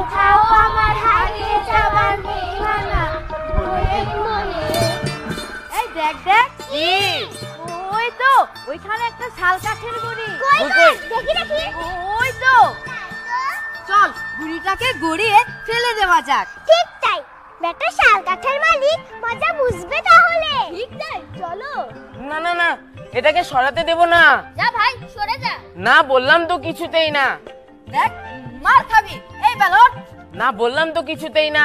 কোথাও আমার হারিয়ে যাবার ঠিকানা মনের মনে। এই দেখ দেখ কি ওই তো ওইখানে একটা শাল কাঠের গুড়ি। কই কই দেখি দেখি ওই তো চল গুড়িটাকে গড়িয়ে ফেলে দেওয়া যাক। ঠিক তাই বেটা শাল কাঠের মালিক মজা বুঝবে তাহলে। ঠিক তাই চলো। না না না এটাকে সরাতে দেব না। যা ভাই সরে যা। না বললাম তো কিছুতেই না। দেখ মার খাবি। এই বেলট না বললাম তো কিছুতেই না।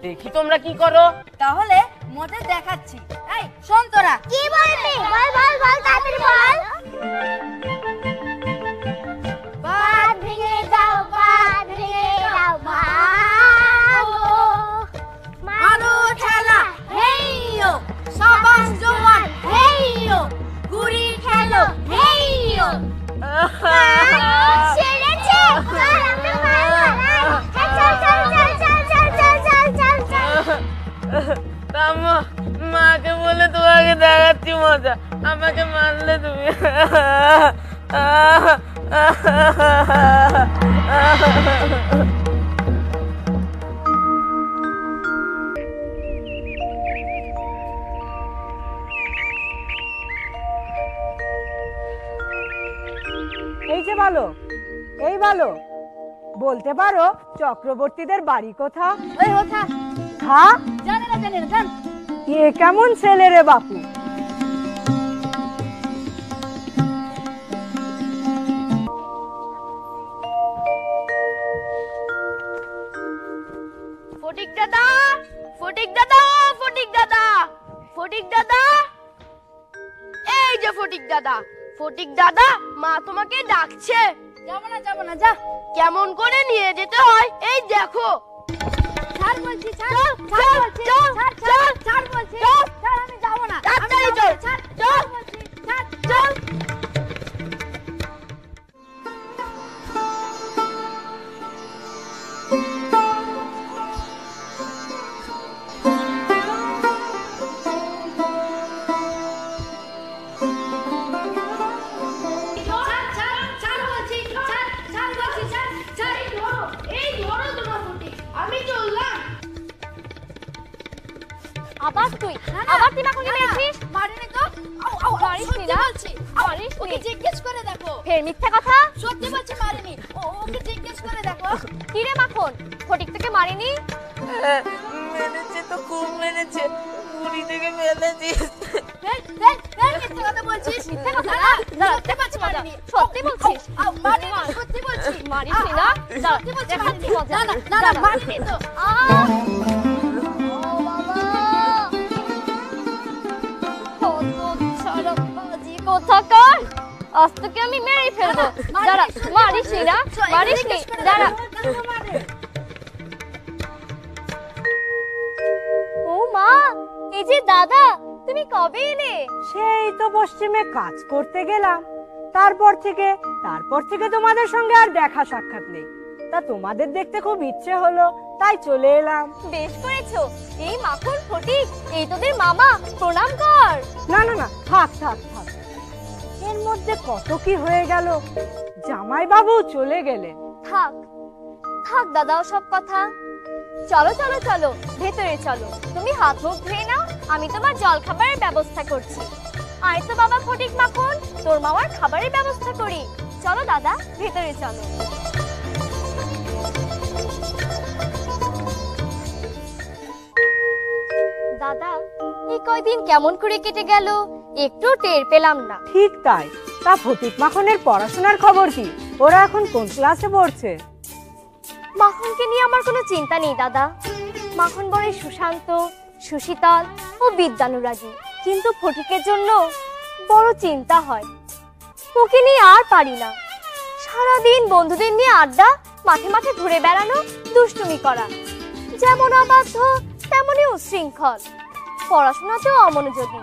দেখি তোমরা কি করো। তাহলে মজা দেখাচ্ছি। এই শোন তোরা কি বলবি বল বল বল তাড়াতাড়ি বল। বাদ ভেঙে দাও বাদ ভেঙে দাও মারো ঠেলা হেইয়ো সবাস জওয়ান হেইয়ো গুড়ি খেলো হেইয়ো। ছেড়েছে আর আমরা মারবো চল চল চল চল চল চল চল চল। মাকে বলে তোমাকে দেখাচ্ছি মজা। আমাকে মারলে তুমি। এই যে ভালো এই ভালো বলতে পারো চক্রবর্তীদের বাড়ি কোথা? ওই ওঠা হ্যাঁ জানে না জান। এ কেমন ছেলে রে বাপু? ফটিক দাদা ফটিক দাদা ফটিক দাদা ফটিক দাদা এই যে ফটিক দাদা। ফটিক দাদা মা তোমাকে ডাকছে। যাব না যা। কেমন করে নিয়ে যেতে হয় এই দেখো। ছাড় বলছি ছাড় ছাড় বলছি ছাড় ছাড় ছাড় বলছি ছাড় আমি যাব না। তাড়াতাড়ি চল ছাড় চল বলছি ছাড় চল। আবার তুই মাখনকে মেরেছিস? মারিনি তো। মারিসনি না? মারিসনি। ওকে জিজ্ঞেস করে দেখো। ফের মিথ্যা কথা। সত্যি বলছি মারিনি। ওকে জিজ্ঞেস করে দেখো। কি রে মাখন ফটিক তোকে মারিনি? মেরেছে তো খুব মেরেছে। গুড়ি থেকে ফেলেছিস। মিথ্যা কথা বলছিস। মিথ্যা কথা না? সত্যি বলছি মারিনি। সত্যি বলছিস? মারিনি সত্যি বলছি। মারিসনি না? সত্যি বলছি দেখাচ্ছি মারিনি। মজা। না মারিনি তো। কোথাকার আজ তোকে আমি মেরে ফেলবো। দাঁড়া মারিসনি না? মারিসনি দাঁড়া। ও মা এই যে দাদা তুমি কবে এলে? সেই তো পশ্চিমে কাজ করতে গেলাম। তারপর থেকে তোমাদের সঙ্গে আর দেখা সাক্ষাৎ নেই। তা তোমাদের দেখতে খুব ইচ্ছে হলো তাই চলে এলাম। বেশ করেছো। এই মাখন ফটিক এই তোদের মামা, প্রণাম কর। না না না থাক থাক থাক। এর মধ্যে কত কি হয়ে গেল। জামাই বাবু চলে গেলেন। থাক থাক দাদা সব কথা। চলো চলো চলো ভেতরে চলো। তুমি হাত মুখ ধুয়ে নাও, আমি তোমার জল খাবারের ব্যবস্থা করছি। আয় তো বাবা ফটিক মাখন, তোর মামার খাবারের ব্যবস্থা করি। চলো দাদা ভেতরে চলো। দাদা এই কয়দিন কেমন করে কেটে গেল একটু টের পেলাম না। ঠিক তাই। তা ফটিক মাখনের পড়াশোনার খবর কি? ওরা এখন কোন ক্লাসে পড়ছে? মাখনকে নিয়ে আমার কোনো চিন্তা নেই দাদা। মাখন বড় সুশান্ত, সুশীতল ও বিদ্যানুরাগী, কিন্তু ফটিকের জন্য বড় চিন্তা হয়। ওকে নিয়ে আর পারি না। সারাদিন বন্ধুদের নিয়ে আড্ডা, মাঠে মাঠে ঘুরে বেড়ানো, দুষ্টুমি করা। যেমন অবাধ্য তেমনই উচ্ছৃঙ্খল, পড়াশোনাতেও অমনোযোগী।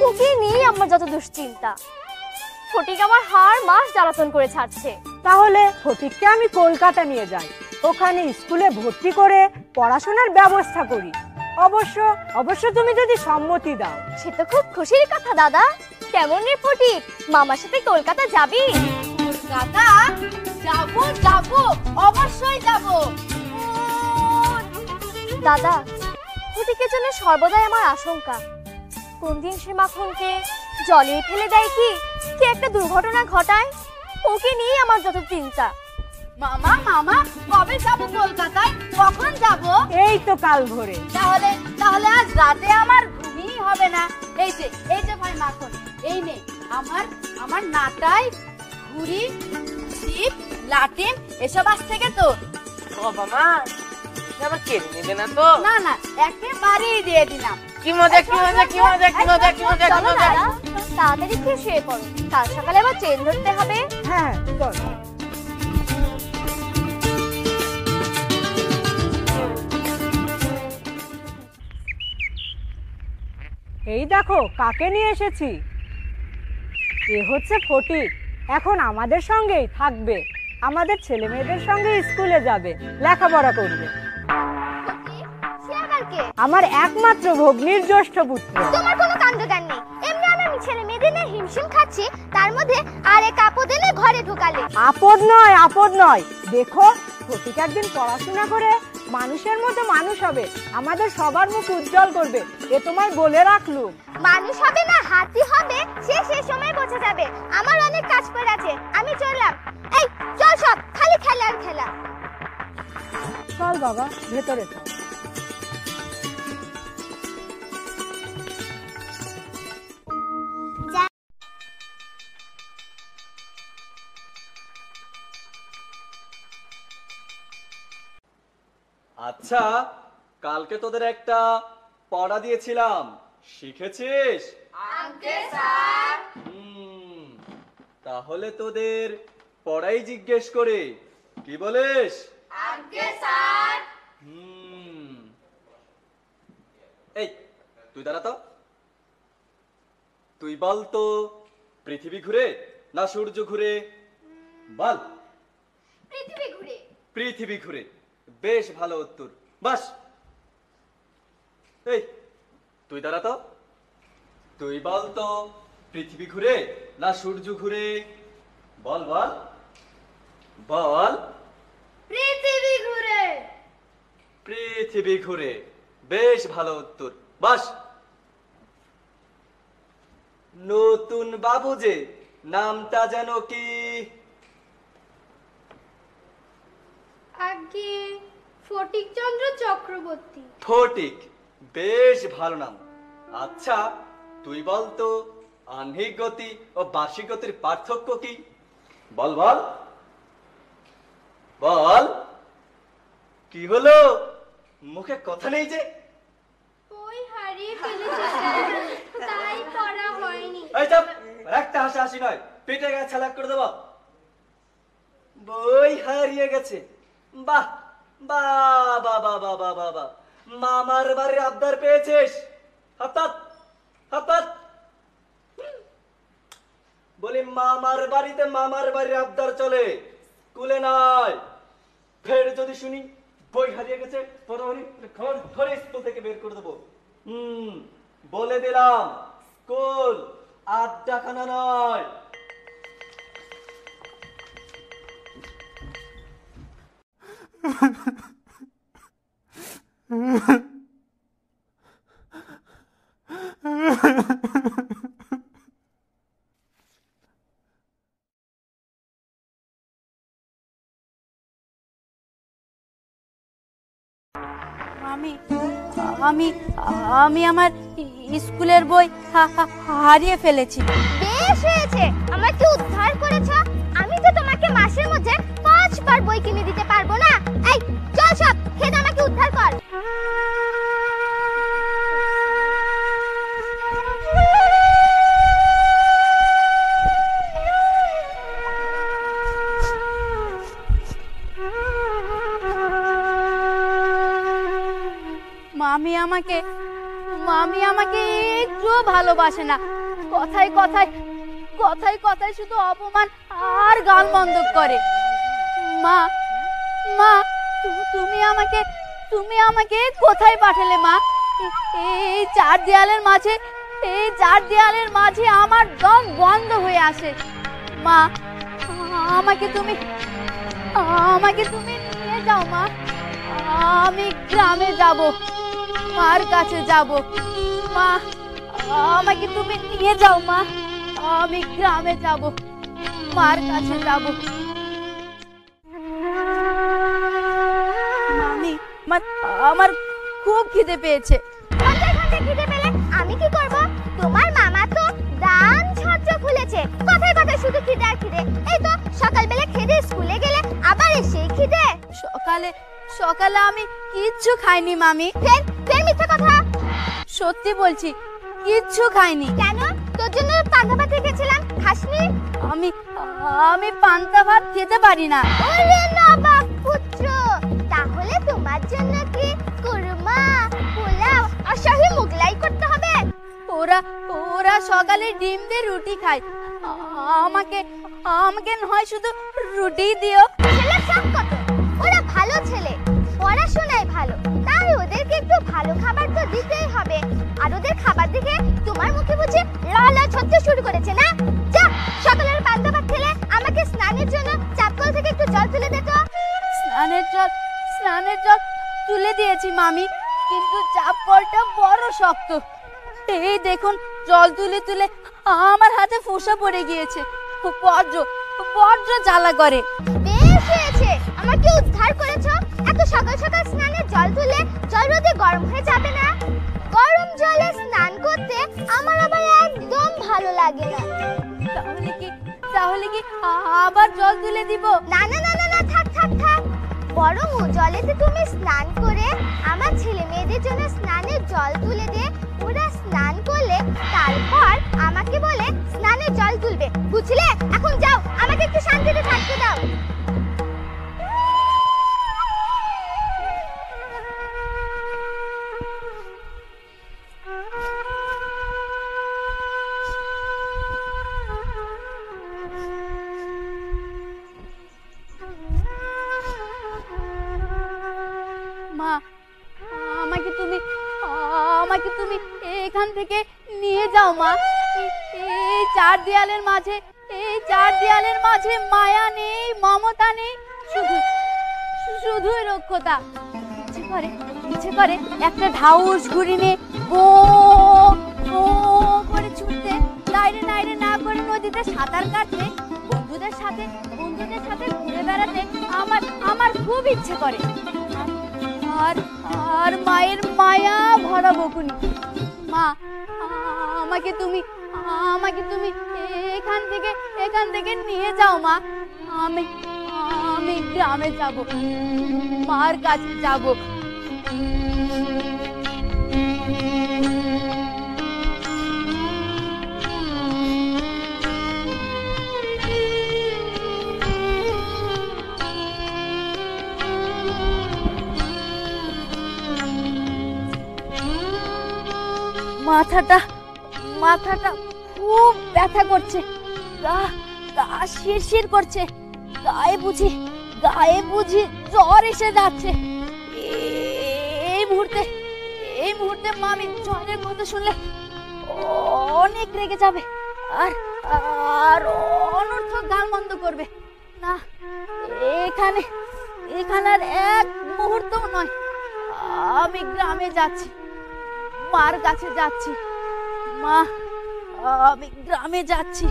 ওকে নিয়ে আমার যত দুশ্চিন্তা। ফটিক আমার হাড় মাস জ্বালাতন করে ছাড়ছে। তাহলে ফটিককে আমি কলকাতা নিয়ে যাই, ওখানে স্কুলে ভর্তি করে পড়াশোনার ব্যবস্থা করি। অবশ্য তুমি যদি সম্মতি দাও। সে তো খুব খুশির কথা দাদা। কেমন রে ফটিক, মামার সাথে কলকাতা যাবি? কলকাতা যাবো অবশ্যই যাবো। দাদা, ফটিকের জন্য সর্বদাই আমার আশঙ্কা। কোন দিন সে মাখনকে জলে ফেলে দেয় কি একটা দুর্ঘটনা ঘটায়, ওকে নিয়ে আমার যত চিন্তা। মামা মামা কবে যাব কলকাতায়? কখন যাব? এই তো কাল ভোরে। তাহলে তাহলে আজ রাতে আমার ঘুমই হবে না। এই যে ভাই মাখন, এই নে আমার নাটাই, ঘুড়ি, ছিপ, লাটিম এসব আজ থেকে তোর। বাবা মা, আবার কেড়ে নেবে না তো? না না, একেবারেই দিয়ে দিলাম। কি মজা কি মজা কি মজা কি মজা কি মজা কি চলো মজা। দাদা, তাড়াতাড়ি খেয়ে শুয়ে পড়ো, কাল সকালে আবার ট্রেন ধরতে হবে। হ্যাঁ চল। এই দেখো কাকে নিয়ে এসেছি। এ হচ্ছে ফটিক, এখন আমাদের সঙ্গেই থাকবে, আমাদের ছেলে মেয়েদের সঙ্গে স্কুলে যাবে, লেখাপড়া করবে। সে আবার কে? আমার একমাত্র ভগ্নির জ্যেষ্ঠ পুত্র। তোমার কোনো কাণ্ডজ্ঞান নেই। এমনি আমি ছেলে মেয়েদের নিয়ে হিমশিম খাচ্ছি, তার মধ্যে আর এক আপদ এনে ঘরে ঢোকালে। আপদ নয়, আপদ নয়। দেখো ফটিক একদিন পড়াশোনা করে মানুষের মতো মানুষ হবে, আমাদের সবার মুখ উজ্জ্বল করবে, এ তোমায় বলে রাখলুম। মানুষ হবে না হাতি হবে সে সময় বোঝা যাবে। আমার অনেক কাজ পড়ে আছে, আমি চললাম। এই চল, সব খালি খেলা আর খেলা। চল বাবা ভেতরে চল। আচ্ছা, কালকে তোদের একটা পড়া দিয়েছিলাম, শিখেছিস? আজ্ঞে স্যার। তাহলে তোদের পড়াই জিজ্ঞেস করে, কি বলিস? আজ্ঞে স্যার। এই তুই দাঁড়া তো। তুই বল তো, পৃথিবী ঘুরে না সূর্য ঘুরে? বল। পৃথিবী ঘুরে। পৃথিবী ঘুরে, বেশ ভালো উত্তর। বাস। এই তুই দাঁড়া তো। তুই বল তো, পৃথিবী ঘুরে না সূর্য ঘুরে? বল বল বল। পৃথিবী ঘুরে। পৃথিবী ঘুরে, বেশ ভালো উত্তর। বাস। নতুন বাবু যে, নামটা যেন কি? আজ্ঞে ফটিকচন্দ্র চক্রবর্তী। ফটিক, বেশ ভালো নাম। আচ্ছা তুই বল তো, আহ্নিক গতি ও বার্ষিক গতির পার্থক্য কি? বল বল বল। কি হলো, মুখে কথা নেই যে? বই হারিয়ে ফেলেছি স্যার, তাই পড়া হয়নি। এই চাপ, একটা হাসাহাসি নয়, পেটে গেছে ছালাক করে দেবো। বই হারিয়ে গেছে? বাহ বাহ বাহ বাহ বাহ বাহ বাহ বাহ। মামার বাড়ির আবদার পেয়েছিস? হাতাত হাতাত। বলি মামার বাড়িতে মামার বাড়ির আবদার চলে, স্কুলে নয়। ফের যদি শুনি বই হারিয়ে গেছে, ঘরে স্কুল থেকে বের করে দেবো। বলে দিলাম, স্কুল আড্ডাখানা নয়। আমি আমি আমি আমার স্কুলের বই হারিয়ে ফেলেছি। বেশ হয়েছে, আমাকে উদ্ধার করেছো। আমি তো তোমাকে মাসের মধ্যে 5 বার বই কিনে দিতে পারবো না। এই চল, সব খেয়ে আমাকে উদ্ধার কর। মামি আমাকে একটুও ভালোবাসে না। কথায় কথায় কথায় কথায় শুধু অপমান আর গালমন্দ করে। মা মা তুমি আমাকে কোথায় পাঠালে মা? এই চার দেয়ালের মাঝে আমার দম বন্ধ হয়ে আসে। মা আমাকে তুমি নিয়ে যাও মা, আমি গ্রামে যাব, মার কাছে যাব। মা, আমাকে তুমি নিয়ে যাও মা, আমি গ্রামে যাব, মার কাছে যাব। মামি, আমার খুব খিদে পেয়েছে। ঘন্টায় ঘন্টায় খিদে পেলে আমি কি করব? তোমার মামা তো দান ছত্র খুলেছে, কথায় কথায় শুধু খিদে আর খিদে। এই তো সকালবেলা খেয়ে স্কুলে গেলে আবার এসে খিদে। সকালে আমি কিচ্ছু খাইনি মামি। ফের ফের মিথ্যা কথা। সত্যি বলছি, কিচ্ছু খাইনি। কেন? তোর জন্য পান্তা ভাত রেখেছিলাম, খাসনি? আমি পান্তা ভাত খেতে পারি না। ওরে নবাব পুত্র, তাহলে তোমার জন্য কি কুরমা, পোলাও আর শাহী মোগলাই করতে হবে? ওরা সকালে ডিম দিয়ে রুটি খায়, আমাকে নয় শুধু রুটি দিও। ছেলে সব কত, ওরা ভালো ছেলে, পড়াশোনায় ভালো, তাই ওদেরকে একটু ভালো খাবার তো দিতেই হবে। আর ওদের খাবার দেখে তোমার মুখে বুঝি লালাচ হতে শুরু করেছে না? যা, সকালের পান্তা ভাত খেলে আমাকে স্নানের জন্য চাপকল থেকে একটু জল তুলে দে তো। স্নানের জল তুলে দিয়েছি মামি, কিন্তু চাপ কলটা বড় শক্ত। এই দেখুন, জল তুলে তুলে আমার হাতে ফোঁসা পড়ে গিয়েছে। বড্র জ্বালা করে। বেশ হয়েছে, আমাকে উদ্ধার করেছো। এত সকাল সকাল স্নানের জল তুলে জল রোদে গরম হয়ে যাবে না? গরম জলে স্নান করতে আমার আবার একদম ভালো লাগে না। তাহলে কি আবার জল তুলে দিব? না না না না না, থাক থাক থাক। বরং ও জলেতে তুমি স্নান করে আমার ছেলে মেয়েদের জন্য স্নানের জল তুলে দে। ওরা স্নান করলে তারপর আমাকে বলে স্নানের জল তুলবে, বুঝলে? এখন যাও, আমাকে একটু শান্তিতে থাকতে দাও। মা, আমাকে তুমি এখান থেকে নিয়ে যাও মা। এই চার দেয়ালের মাঝে মায়া নেই, মমতা নেই, শুধুই রক্ষতা। ইচ্ছে করে একটা ঢাউস ঘুরি নিয়ে গো গো করে ছুটতে, নাইরে না করে নদীতে সাঁতার কাটতে, বন্ধুদের সাথে ঘুরে বেড়াতে আমার খুব ইচ্ছে করে। আর মায়ের মায়া ভরা বকুনি। মা, আমাকে তুমি এখান থেকে নিয়ে যাও মা। আমি গ্রামে যাব, মার কাছে যাব। মাথাটা খুব ব্যথা করছে, গা শিরশির করছে, গায়ে বুঝি জ্বর এসে যাচ্ছে। এই মুহূর্তে মামি জ্বরের কথা শুনলে অনেক রেগে যাবে, আর অনর্থক গাল মন্দ করবে না। এখানে আর এক মুহূর্তও নয়, আমি গ্রামে যাচ্ছি, মার কাছে যাচ্ছি। মা, আমি গ্রামে যাচ্ছি,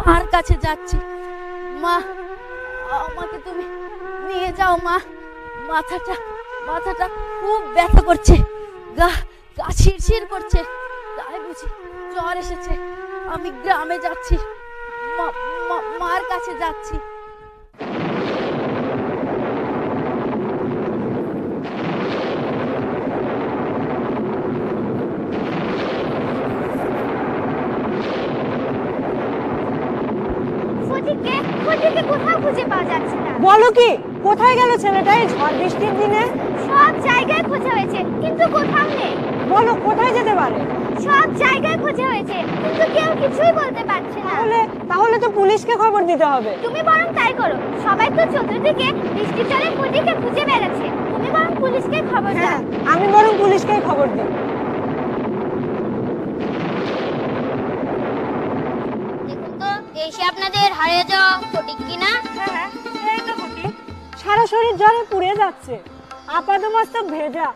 মার কাছে যাচ্ছি। মা, আমাকে তুমি নিয়ে যাও মা। মাথাটা খুব ব্যথা করছে, গা শিরশির করছে, গায়ে বুঝি জ্বর এসেছে। আমি গ্রামে যাচ্ছি, মার কাছে যাচ্ছি। ফটিককে কোথাও খুঁজে পাওয়া যাচ্ছে না। বলো কি, কোথায় গেল ছেলেটা এই ঝড় বৃষ্টির দিনে? সব জায়গায় খোঁজা হয়েছে, কিন্তু কোথাও নেই। বলো কোথায় যেতে পারে? সব জায়গায় খোঁজা হয়েছে, কিন্তু কেউ কিছুই বলতে পারছে না। তাহলে তো পুলিশকে খবর দিতে হবে। তুমি বরং তাই করো, সবাই তো চতুর্দিকে বৃষ্টির জলে ফটিককে খুঁজে বেড়াচ্ছে। তুমি বরং পুলিশকে খবর দাও। হ্যাঁ, আমি বরং পুলিশকে খবর দিই। দেখুন তো, এসে আপনাদের হারিয়ে যাওয়া ফটিক কিনা? এই তো ফটিক, সারা শরীর জ্বরে পুড়ে যাচ্ছে। আপাদমস্তক ভেজা,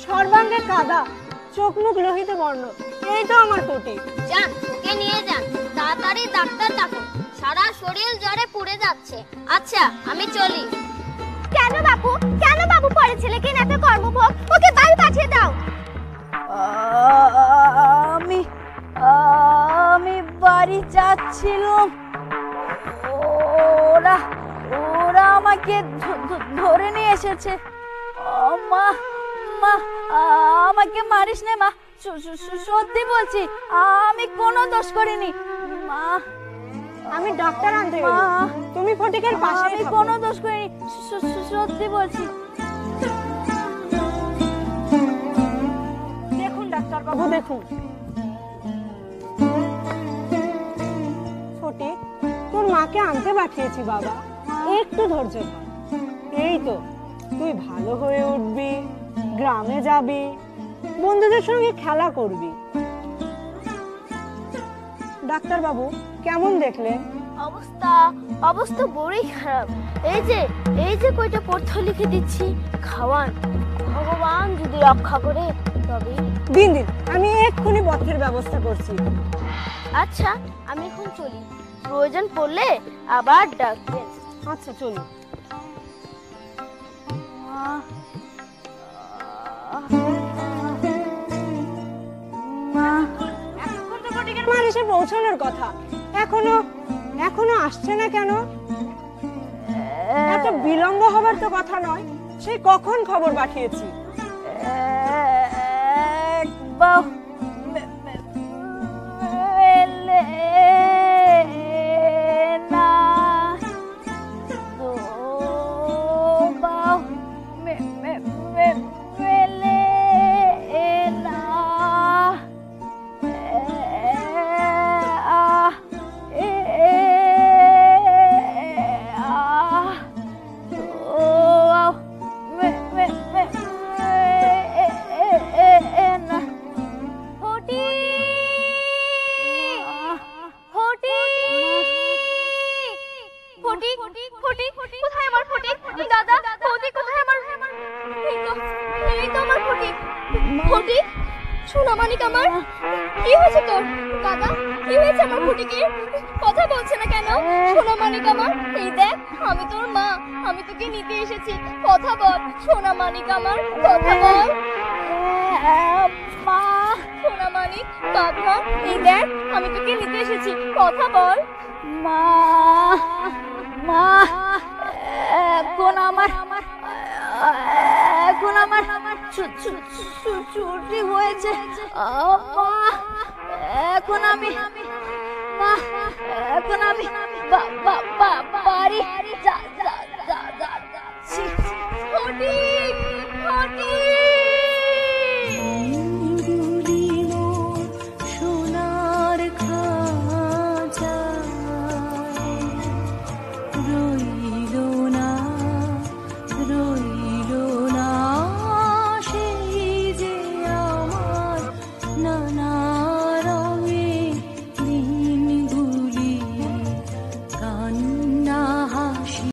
সর্বাঙ্গে কাদা, চোখ মুখ লোহিত বর্ণ। এই তো আমার ফটিক। যান, ওকে নিয়ে যান, তাড়াতাড়ি ডাক্তার ডাকুন, সারা শরীর জ্বরে পুড়ে যাচ্ছে। আচ্ছা, আমি চলি। কেন বাবু, কেন বাবু পরে ছেলেকে এত কর্মভোগ? ওকে বাড়ি পাঠিয়ে দাও। আমি আমি বাড়ি যাচ্ছিলাম, ওরা ওরা আমাকে ধরে নিয়ে এসেছে। মা মা আমাকে মারিস না মা, সত্যি বলছি আমি কোনো দোষ করিনি মা। আমি ডাক্তার আনতে গেলাম, তুমি ফটিকের পাশে। আমি কোনো দোষ করিনি, সত্যি বলছি। দেখুন ডাক্তার বাবু, দেখুন। ফটিক, তোর মাকে আনতে পাঠিয়েছি বাবা, একটু ধৈর্য ধর। এই তো তুই ভালো হয়ে উঠবি, গ্রামে যাবি, বন্ধুদের সঙ্গে খেলা করবি। ডাক্তার বাবু কেমন দেখলেন? অবস্থা বড়ই খারাপ। এই যে কয়টা পথ্য লিখে দিচ্ছি, খাওয়ান। ভগবান যদি রক্ষা করে তবে। দিন দিন, আমি এক্ষুনি পথ্যের ব্যবস্থা করছি। আচ্ছা, আমি এখন চলি, প্রয়োজন পড়লে আবার ডাকবেন। আচ্ছা চলুন। মার এসে পৌঁছানোর কথা, এখনো আসছে না কেন? এত বিলম্ব হবার তো কথা নয়, সে কখন খবর পাঠিয়েছি। কোথায় আমার ফটিক? দাদা, ফটিক কোথায় আমার? এই তো আমার ফটিক। ফটিক, সোনামানিক আমার, কি হয়েছে তোর? দাদা, কি হয়েছে আমার ফটিকের? কথা বলছে না কেন? সোনামানিক আমার, এই দেখ, আমি তোর মা, আমি তোকে নিতে এসেছি, কথা বল সোনামানিক আমার, কথা বল। মা, সোনামানিক বাবা, এই দেখ, আমি তোকে নিতে এসেছি, কথা বল। মা মা, এখন আমার ছুটি হয়েছে। মা, এখন আমি